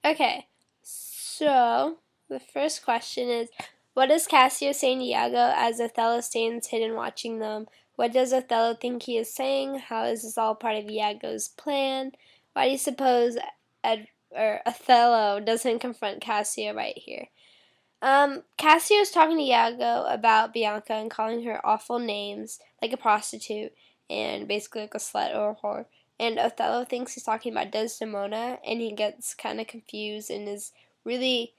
Okay, so the first question is, what does Cassio say to Iago as Othello stands hidden watching them? What does Othello think he is saying? How is this all part of Iago's plan? Why do you suppose Othello doesn't confront Cassio right here? Cassio is talking to Iago about Bianca and calling her awful names, like a prostitute, and basically like a slut or a whore. And Othello thinks he's talking about Desdemona, and he gets kind of confused and is really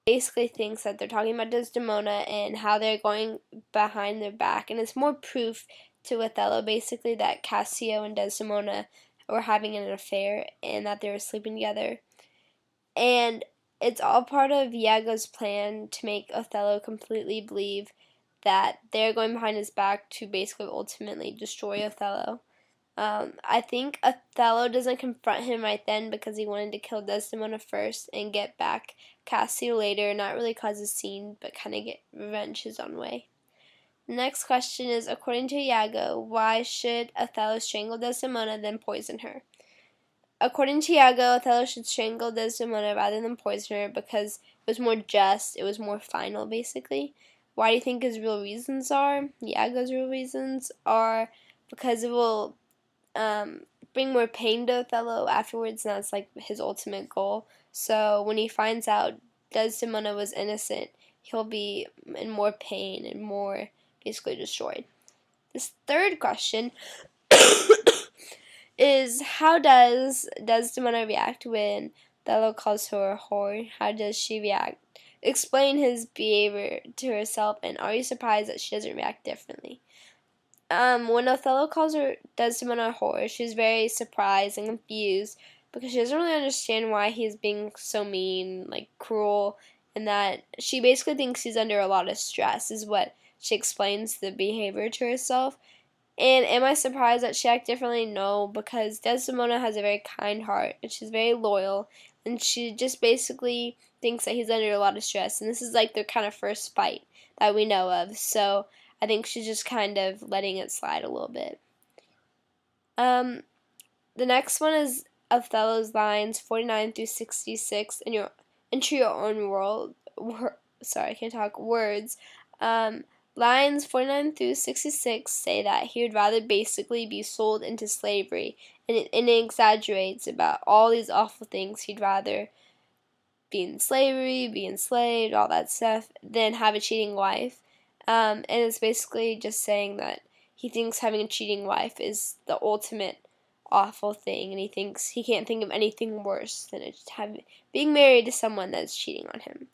basically thinks that they're talking about Desdemona and how they're going behind their back. And it's more proof to Othello basically that Cassio and Desdemona were having an affair and that they were sleeping together. And it's all part of Iago's plan to make Othello completely believe that they're going behind his back to basically ultimately destroy Othello. I think Othello doesn't confront him right then because he wanted to kill Desdemona first and get back Cassio later, not really cause a scene, but kind of get revenge his own way. The next question is, according to Iago, why should Othello strangle Desdemona then poison her? According to Iago, Othello should strangle Desdemona rather than poison her because it was more just, it was more final, basically. Why do you think his real reasons are? Iago's real reasons are because it will bring more pain to Othello afterwards, and that's like his ultimate goal. So when he finds out Desdemona was innocent, he'll be in more pain and more basically destroyed. This third question is, how does Desdemona react when Othello calls her a whore? How does she react? Explain his behavior to herself, and are you surprised that she doesn't react differently? When Othello calls her Desdemona a whore, she's very surprised and confused because she doesn't really understand why he's being so mean, like cruel, and that she basically thinks he's under a lot of stress, is what she explains the behavior to herself. And am I surprised that she acted differently? No, because Desdemona has a very kind heart, and she's very loyal, and she just basically thinks that he's under a lot of stress, and this is like their kind of first fight that we know of, so I think she's just kind of letting it slide a little bit. The next one is Othello's lines 49 through 66 into your own world. Sorry, I can't talk. Words. Lines 49 through 66 say that he would rather basically be sold into slavery, and it exaggerates about all these awful things. He'd rather be in slavery, be enslaved, all that stuff, than have a cheating wife. And it's basically just saying that he thinks having a cheating wife is the ultimate awful thing, and he thinks he can't think of anything worse than being married to someone that's cheating on him.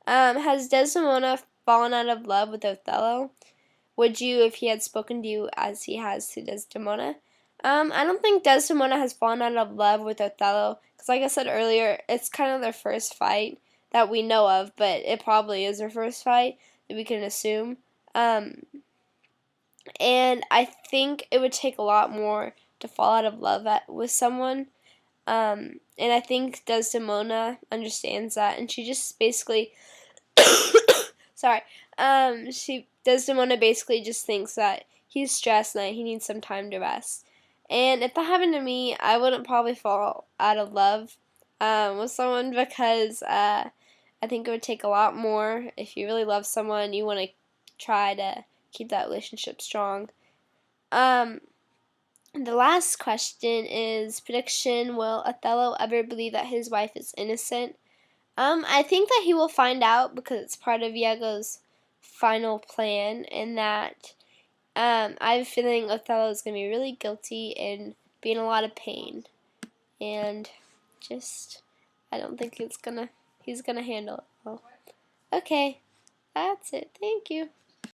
Has Desdemona fallen out of love with Othello? Would you if he had spoken to you as he has to Desdemona? I don't think Desdemona has fallen out of love with Othello, because like I said earlier, it's kind of their first fight that we know of, but it probably is their first fight that we can assume. And I think it would take a lot more to fall out of love with someone. And I think Desdemona understands that, and she just basically sorry. Desdemona basically just thinks that he's stressed and that he needs some time to rest. And if that happened to me, I wouldn't probably fall out of love with someone because I think it would take a lot more. If you really love someone, you want to try to keep that relationship strong. The last question is prediction: will Othello ever believe that his wife is innocent? I think that he will find out because it's part of Iago's final plan, and that I have a feeling Othello is going to be really guilty and be in a lot of pain, and just I don't think he's gonna handle it well. Okay, that's it. Thank you.